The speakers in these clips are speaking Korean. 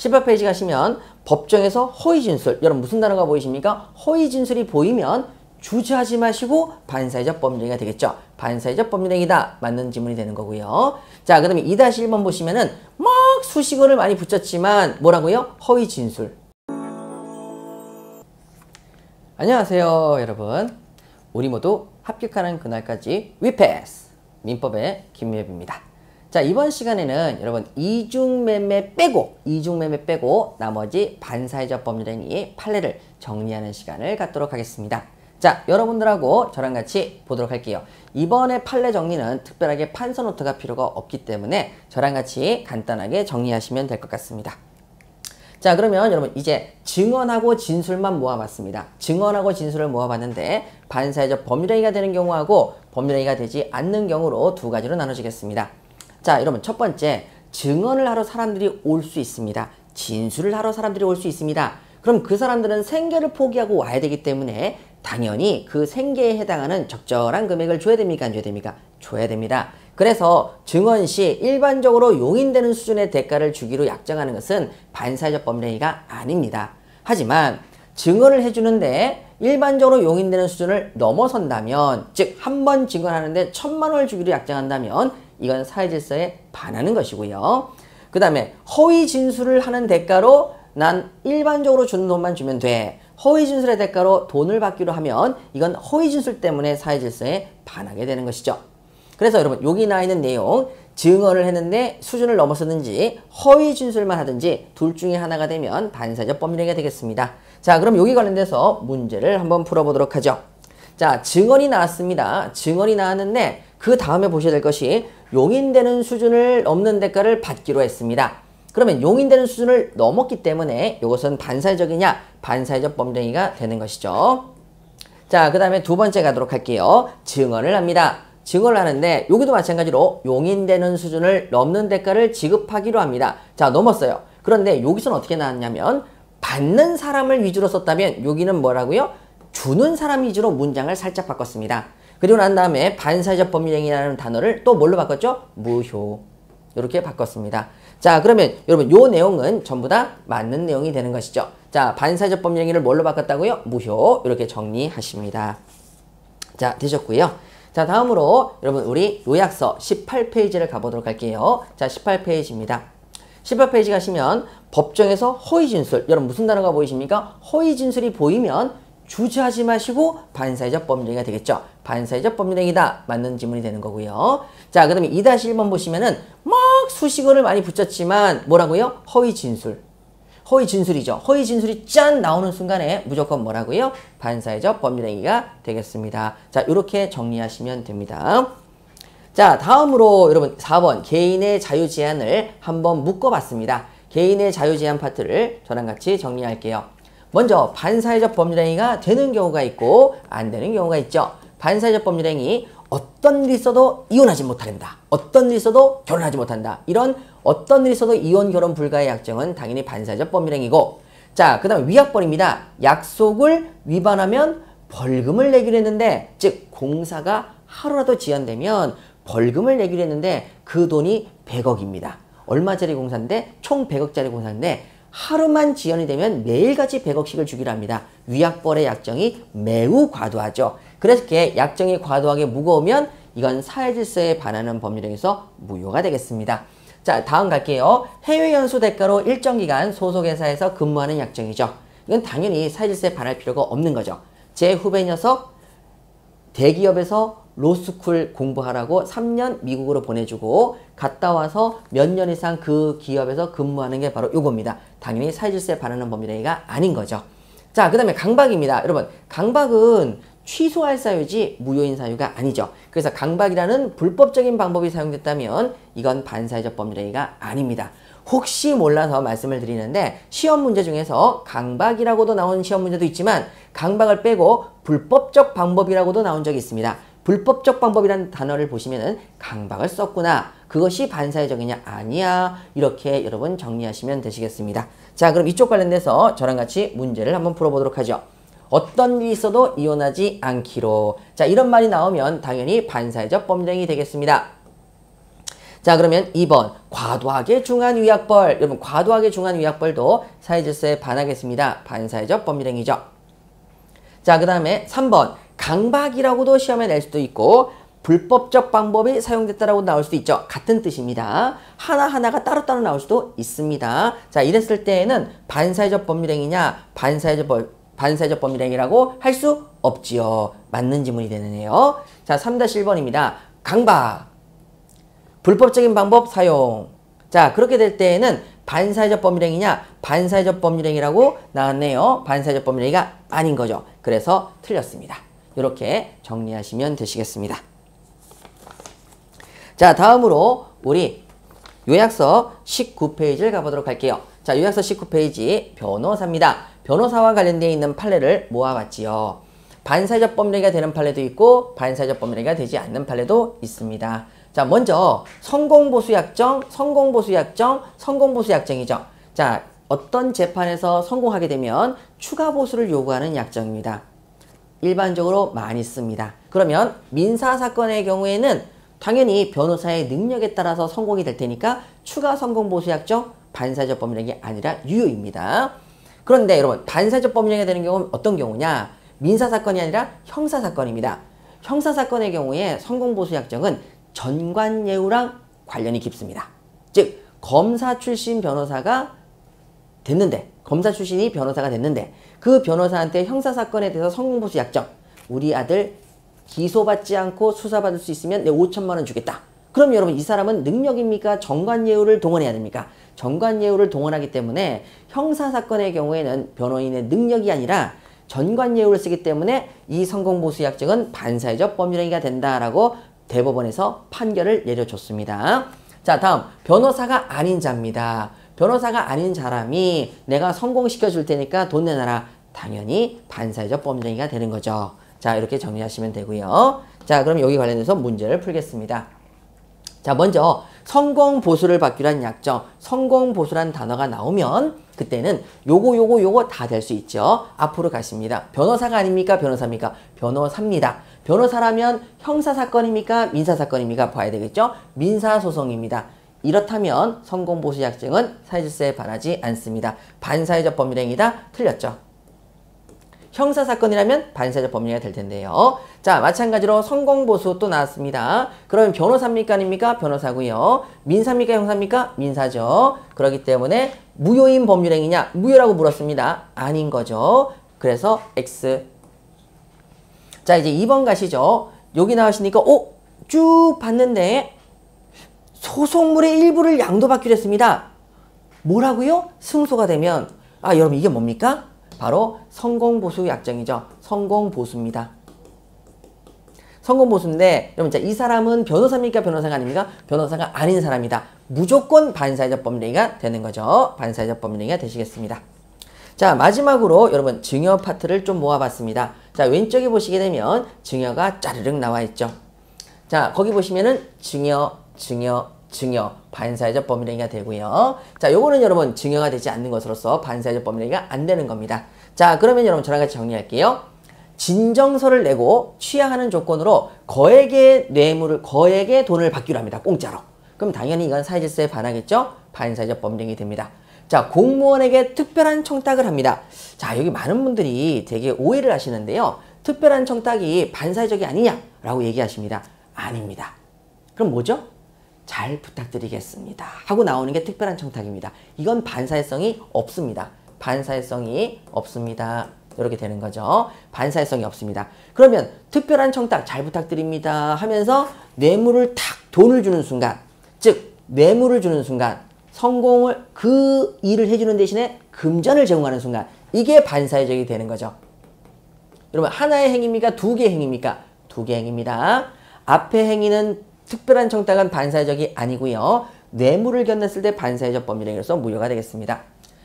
18페이지 가시면 법정에서 허위 진술. 여러분 무슨 단어가 보이십니까? 허위 진술이 보이면 주저하지 마시고 반사회적 법률행위가 되겠죠. 반사회적 법률행위다. 맞는 지문이 되는 거고요. 자, 그 다음에 2-1번 보시면은 막 수식어를 많이 붙였지만 뭐라고요? 허위 진술. 안녕하세요, 여러분. 우리 모두 합격하는 그날까지 위패스 민법의 김유엽입니다. 자, 이번 시간에는 여러분 이중매매 빼고 나머지 반사회적 법률행위 판례를 정리하는 시간을 갖도록 하겠습니다. 자, 여러분들하고 저랑 같이 보도록 할게요. 이번에 판례 정리는 특별하게 판서 노트가 필요가 없기 때문에 저랑 같이 간단하게 정리하시면 될 것 같습니다. 자, 그러면 여러분 이제 증언하고 진술만 모아봤습니다. 증언하고 진술을 모아봤는데 반사회적 법률행위가 되는 경우하고 법률행위가 되지 않는 경우로 두 가지로 나눠지겠습니다. 자, 여러분 첫 번째, 증언을 하러 사람들이 올 수 있습니다. 진술을 하러 사람들이 올 수 있습니다. 그럼 그 사람들은 생계를 포기하고 와야 되기 때문에 당연히 그 생계에 해당하는 적절한 금액을 줘야 됩니까? 안 줘야 됩니까? 줘야 됩니다. 그래서 증언 시 일반적으로 용인되는 수준의 대가를 주기로 약정하는 것은 반사회적 법률행위가 아닙니다. 하지만 증언을 해주는데 일반적으로 용인되는 수준을 넘어선다면, 즉 한 번 증언하는데 1,000만 원을 주기로 약정한다면 이건 사회질서에 반하는 것이고요. 그 다음에 허위 진술을 하는 대가로 난 일반적으로 주는 돈만 주면 돼. 허위 진술의 대가로 돈을 받기로 하면 이건 허위 진술 때문에 사회질서에 반하게 되는 것이죠. 그래서 여러분 여기 나와 있는 내용, 증언을 했는데 수준을 넘어서든지 허위 진술만 하든지 둘 중에 하나가 되면 반사회적 법률행위가 되겠습니다. 자, 그럼 여기 관련돼서 문제를 한번 풀어보도록 하죠. 자, 증언이 나왔습니다. 증언이 나왔는데 그 다음에 보셔야 될 것이 용인되는 수준을 넘는 대가를 받기로 했습니다. 그러면 용인되는 수준을 넘었기 때문에 이것은 반사회적이냐? 반사회적 법률행위가 되는 것이죠. 자, 그 다음에 두 번째 가도록 할게요. 증언을 합니다. 증언을 하는데 여기도 마찬가지로 용인되는 수준을 넘는 대가를 지급하기로 합니다. 자, 넘었어요. 그런데 여기서는 어떻게 나왔냐면 받는 사람을 위주로 썼다면 여기는 뭐라고요? 주는 사람 위주로 문장을 살짝 바꿨습니다. 그리고 난 다음에 반사회적 법률행위라는 단어를 또 뭘로 바꿨죠? 무효. 이렇게 바꿨습니다. 자, 그러면 여러분 요 내용은 전부 다 맞는 내용이 되는 것이죠. 자, 반사회적 법률행위를 뭘로 바꿨다고요? 무효. 이렇게 정리하십니다. 자, 되셨고요. 자, 다음으로 여러분 우리 요약서 18페이지를 가보도록 할게요. 자, 18페이지입니다. 18페이지 가시면 법정에서 허위 진술. 여러분 무슨 단어가 보이십니까? 허위 진술이 보이면 주저하지 마시고 반사회적 법률행위가 되겠죠. 반사회적 법률행위다. 맞는 지문이 되는 거고요. 자, 그 다음에 2-1번 보시면은 막 수식어를 많이 붙였지만 뭐라고요? 허위 진술. 허위 진술이죠. 허위 진술이 짠 나오는 순간에 무조건 뭐라고요? 반사회적 법률행위가 되겠습니다. 자, 이렇게 정리하시면 됩니다. 자, 다음으로 여러분 4번 개인의 자유제한을 한번 묶어봤습니다. 개인의 자유제한 파트를 저랑 같이 정리할게요. 먼저 반사회적 법률행위가 되는 경우가 있고 안 되는 경우가 있죠. 반사회적 법률행위, 어떤 일이 있어도 이혼하지 못한다. 어떤 일이 있어도 결혼하지 못한다. 이런 어떤 일이 있어도 이혼 결혼 불가의 약정은 당연히 반사회적 법률행위고, 자, 그 다음에 위약벌입니다. 약속을 위반하면 벌금을 내기로 했는데, 즉 공사가 하루라도 지연되면 벌금을 내기로 했는데 그 돈이 100억입니다. 얼마짜리 공사인데? 총 100억짜리 공사인데 하루만 지연이 되면 매일같이 100억씩을 주기로 합니다. 위약벌의 약정이 매우 과도하죠. 그래서 이렇게 약정이 과도하게 무거우면 이건 사회질서에 반하는 법률행위에서 무효가 되겠습니다. 자, 다음 갈게요. 해외 연수 대가로 일정 기간 소속회사에서 근무하는 약정이죠. 이건 당연히 사회질서에 반할 필요가 없는 거죠. 제 후배 녀석 대기업에서 로스쿨 공부하라고 3년 미국으로 보내주고 갔다 와서 몇 년 이상 그 기업에서 근무하는 게 바로 요겁니다. 당연히 사회질서에 반하는 법률행위가 아닌 거죠. 자, 그 다음에 강박입니다. 여러분, 강박은 취소할 사유지 무효인 사유가 아니죠. 그래서 강박이라는 불법적인 방법이 사용됐다면 이건 반사회적 법률행위가 아닙니다. 혹시 몰라서 말씀을 드리는데 시험 문제 중에서 강박이라고도 나온 시험 문제도 있지만 강박을 빼고 불법적 방법이라고도 나온 적이 있습니다. 불법적 방법이라는 단어를 보시면은 강박을 썼구나. 그것이 반사회적이냐? 아니야. 이렇게 여러분 정리하시면 되시겠습니다. 자, 그럼 이쪽 관련돼서 저랑 같이 문제를 한번 풀어보도록 하죠. 어떤 일이 있어도 이혼하지 않기로. 자, 이런 말이 나오면 당연히 반사회적 법률행위 되겠습니다. 자, 그러면 2번 과도하게 중한 위약벌. 여러분 과도하게 중한 위약벌도 사회질서에 반하겠습니다. 반사회적 법률행위죠. 자, 그 다음에 3번 강박이라고도 시험에 낼 수도 있고 불법적 방법이 사용됐다라고 나올 수도 있죠. 같은 뜻입니다. 하나하나가 따로따로 나올 수도 있습니다. 자, 이랬을 때에는 반사회적 법률행위냐 반사회적 법률행위라고 할 수 없지요. 맞는 지문이 되네요. 자, 3-1번입니다. 강박 불법적인 방법 사용. 자, 그렇게 될 때에는 반사회적 법률행위냐 반사회적 법률행위라고 나왔네요. 반사회적 법률행위가 아닌 거죠. 그래서 틀렸습니다. 이렇게 정리하시면 되시겠습니다. 자, 다음으로 우리 요약서 19페이지를 가보도록 할게요. 자, 요약서 19페이지 변호사입니다. 변호사와 관련되어 있는 판례를 모아봤지요. 반사회적 법률행위가 되는 판례도 있고 반사회적 법률행위가 되지 않는 판례도 있습니다. 자, 먼저 성공보수약정, 성공보수약정이죠. 자, 어떤 재판에서 성공하게 되면 추가 보수를 요구하는 약정입니다. 일반적으로 많이 씁니다. 그러면 민사사건의 경우에는 당연히 변호사의 능력에 따라서 성공이 될 테니까 추가 성공보수약정 반사회적 법률행위 아니라 유효입니다. 그런데 여러분 반사회적 법률행위가 되는 경우는 어떤 경우냐? 민사사건이 아니라 형사사건입니다. 형사사건의 경우에 성공보수약정은 전관예우랑 관련이 깊습니다. 즉 검사 출신이 변호사가 됐는데 그 변호사한테 형사사건에 대해서 성공보수약정 우리 아들 기소받지 않고 수사받을 수 있으면 내 5천만 원 주겠다. 그럼 여러분 이 사람은 능력입니까? 정관예우를 동원해야 됩니까? 정관예우를 동원하기 때문에 형사사건의 경우에는 변호인의 능력이 아니라 전관예우를 쓰기 때문에 이 성공보수약정은 반사회적 법률행위가 된다라고 대법원에서 판결을 내려줬습니다. 자, 다음 변호사가 아닌 자입니다. 변호사가 아닌 사람이 내가 성공시켜 줄 테니까 돈 내놔라. 당연히 반사회적 법률행위가 되는 거죠. 자, 이렇게 정리하시면 되고요. 자, 그럼 여기 관련해서 문제를 풀겠습니다. 자, 먼저 성공보수를 받기로 한 약정, 성공보수란 단어가 나오면 그때는 요거 다 될 수 있죠. 앞으로 가십니다. 변호사가 아닙니까? 변호사입니까? 변호사입니다. 변호사라면 형사사건입니까? 민사사건입니까? 봐야 되겠죠? 민사소송입니다. 이렇다면 성공보수약정은 사회질서에 반하지 않습니다. 반사회적 법률행위다. 틀렸죠. 형사사건이라면 반사회적 법률행위가 될 텐데요. 자, 마찬가지로 성공보수 또 나왔습니다. 그러면 변호사입니까? 아닙니까? 변호사고요. 민사입니까? 형사입니까? 민사죠. 그렇기 때문에 무효인 법률행위냐? 무효라고 물었습니다. 아닌 거죠. 그래서 X. 자, 이제 2번 가시죠. 여기 나오시니까 쭉 봤는데 소송물의 일부를 양도받기로 했습니다. 뭐라고요? 승소가 되면 여러분 이게 뭡니까? 바로 성공보수 약정이죠. 성공보수입니다. 성공보수인데 여러분 자, 이 사람은 변호사입니까? 변호사가 아닙니까? 변호사가 아닌 사람이다. 무조건 반사회적 법률행위가 되는 거죠. 반사회적 법률행위가 되시겠습니다. 자, 마지막으로 여러분 증여 파트를 좀 모아봤습니다. 자, 왼쪽에 보시게 되면 증여가 짜르륵 나와 있죠. 자, 거기 보시면은 증여 반사회적 법률행위가 되고요. 자, 요거는 여러분 증여가 되지 않는 것으로서 반사회적 법률행위가 안 되는 겁니다. 자, 그러면 여러분 저랑 같이 정리할게요. 진정서를 내고 취하하는 조건으로 거액의 돈을 받기로 합니다. 공짜로. 그럼 당연히 이건 사회질서에 반하겠죠? 반사회적 법률행위 됩니다. 자, 공무원에게 특별한 청탁을 합니다. 자, 여기 많은 분들이 되게 오해를 하시는데요. 특별한 청탁이 반사회적이 아니냐라고 얘기하십니다. 아닙니다. 그럼 뭐죠? 잘 부탁드리겠습니다 하고 나오는 게 특별한 청탁입니다. 이건 반사회성이 없습니다. 반사회성이 없습니다. 이렇게 되는 거죠. 반사회성이 없습니다. 그러면 특별한 청탁 잘 부탁드립니다 하면서 뇌물을 탁 돈을 주는 순간, 즉 뇌물을 주는 순간 성공을 그 일을 해주는 대신에 금전을 제공하는 순간 이게 반사회적이 되는 거죠. 여러분 하나의 행위입니까? 두 개의 행위입니까? 두 개의 행위입니다. 앞의 행위는 특별한 청탁은 반사회적이 아니고요. 뇌물을 견냈을 때 반사회적 법률행위로서 무효가 되겠습니다.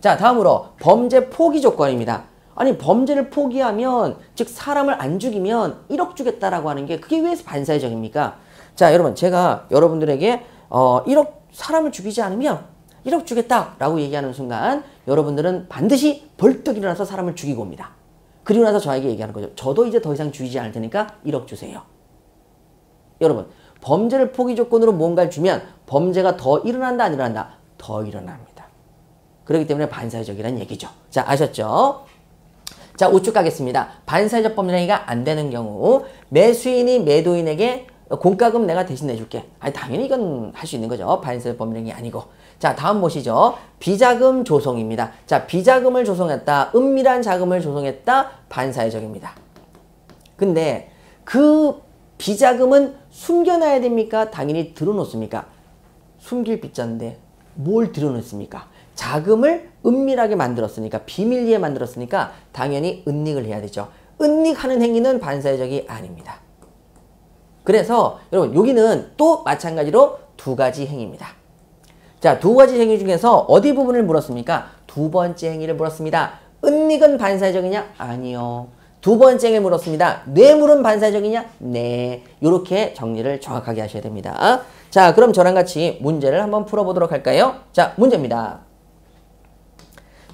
자, 다음으로 범죄 포기 조건입니다. 아니 범죄를 포기하면 즉 사람을 안 죽이면 1억 주겠다라고 하는 게 그게 왜 반사회적입니까? 자, 여러분 제가 여러분들에게 1억 사람을 죽이지 않으면 1억 주겠다라고 얘기하는 순간 여러분들은 반드시 벌떡 일어나서 사람을 죽이고 옵니다. 그리고 나서 저에게 얘기하는 거죠. 저도 이제 더 이상 죽이지 않을 테니까 1억 주세요. 여러분 범죄를 포기 조건으로 무언가를 주면 범죄가 더 일어난다, 안 일어난다? 더 일어납니다. 그렇기 때문에 반사회적이라는 얘기죠. 자, 아셨죠? 자, 우측 가겠습니다. 반사회적 범죄행위가 안 되는 경우 매수인이 매도인에게 공과금 내가 대신 내줄게. 아니, 당연히 이건 할 수 있는 거죠. 반사회적 범죄행위 아니고. 자, 다음 보시죠. 비자금 조성입니다. 자, 비자금을 조성했다. 은밀한 자금을 조성했다. 반사회적입니다. 근데 그 비자금은 숨겨놔야 됩니까? 당연히 드러놓습니까? 숨길 빗자인데 뭘 드러놓습니까? 자금을 은밀하게 만들었으니까, 비밀리에 만들었으니까 당연히 은닉을 해야 되죠. 은닉하는 행위는 반사회적이 아닙니다. 그래서 여러분 여기는 또 마찬가지로 두 가지 행위입니다. 자, 두 가지 행위 중에서 어디 부분을 물었습니까? 두 번째 행위를 물었습니다. 은닉은 반사회적이냐? 아니요. 두 번째 행위를 물었습니다. 뇌물은 반사회적이냐? 네. 이렇게 정리를 정확하게 하셔야 됩니다. 자, 그럼 저랑 같이 문제를 한번 풀어보도록 할까요? 자, 문제입니다.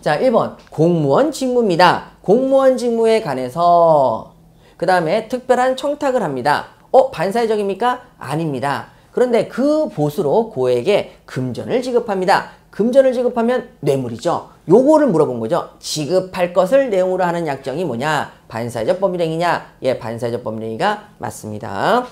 자, 1번 공무원 직무입니다. 공무원 직무에 관해서 그 다음에 특별한 청탁을 합니다. 반사회적입니까? 아닙니다. 그런데 그 보수로 고에게 금전을 지급합니다. 금전을 지급하면 뇌물이죠. 요거를 물어본 거죠. 지급할 것을 내용으로 하는 약정이 뭐냐? 반사회적 법률행위냐? 예, 반사회적 법률행위가 맞습니다.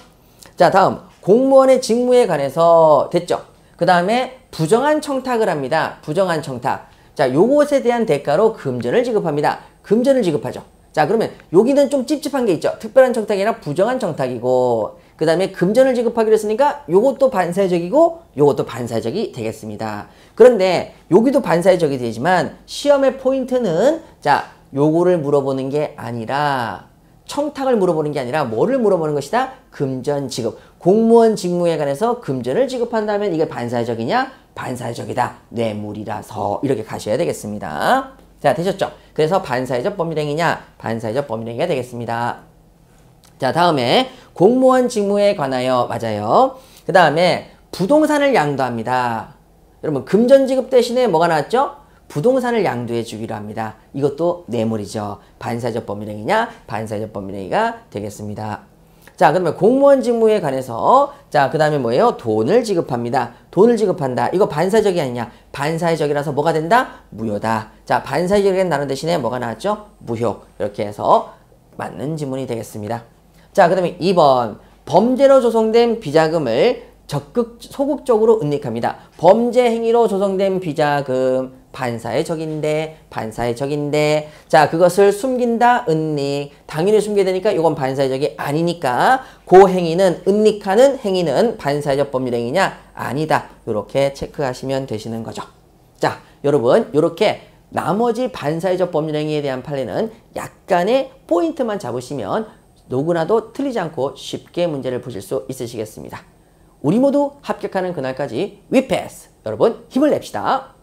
자, 다음 공무원의 직무에 관해서 됐죠. 그 다음에 부정한 청탁을 합니다. 부정한 청탁. 자, 요것에 대한 대가로 금전을 지급합니다. 금전을 지급하죠. 자, 그러면 여기는 좀 찝찝한 게 있죠. 특별한 청탁이 아니라 부정한 청탁이고, 그 다음에 금전을 지급하기로 했으니까 요것도 반사회적이고 요것도 반사회적이 되겠습니다. 그런데 여기도 반사회적이 되지만 시험의 포인트는 자, 요거를 물어보는 게 아니라 청탁을 물어보는 게 아니라 뭐를 물어보는 것이다? 금전 지급. 공무원 직무에 관해서 금전을 지급한다면 이게 반사회적이냐? 반사회적이다. 뇌물이라서 이렇게 가셔야 되겠습니다. 자, 되셨죠? 그래서 반사회적 법률행위냐? 반사회적 법률행위가 되겠습니다. 자, 다음에 공무원 직무에 관하여 맞아요. 그 다음에 부동산을 양도합니다. 여러분 금전 지급 대신에 뭐가 나왔죠? 부동산을 양도해 주기로 합니다. 이것도 뇌물이죠. 반사회적 법률행위냐? 반사회적 법률행위가 되겠습니다. 자, 그러면 공무원 직무에 관해서 자, 그 다음에 뭐예요? 돈을 지급합니다. 돈을 지급한다. 이거 반사회적이 아니냐? 반사회적이라서 뭐가 된다? 무효다. 자, 반사회적이라는 단어 대신에 뭐가 나왔죠? 무효. 이렇게 해서 맞는 지문이 되겠습니다. 자, 그 다음에 2번 범죄로 조성된 비자금을 소극적으로 은닉합니다. 범죄 행위로 조성된 비자금 반사회적인데 자, 그것을 숨긴다 은닉. 당연히 숨겨야 되니까 이건 반사회적이 아니니까 그 행위는 은닉하는 행위는 반사회적 법률행위냐? 아니다. 이렇게 체크하시면 되시는 거죠. 자, 여러분 이렇게 나머지 반사회적 법률행위에 대한 판례는 약간의 포인트만 잡으시면 누구나도 틀리지 않고 쉽게 문제를 보실 수 있으시겠습니다. 우리 모두 합격하는 그날까지 위패스! 여러분 힘을 냅시다.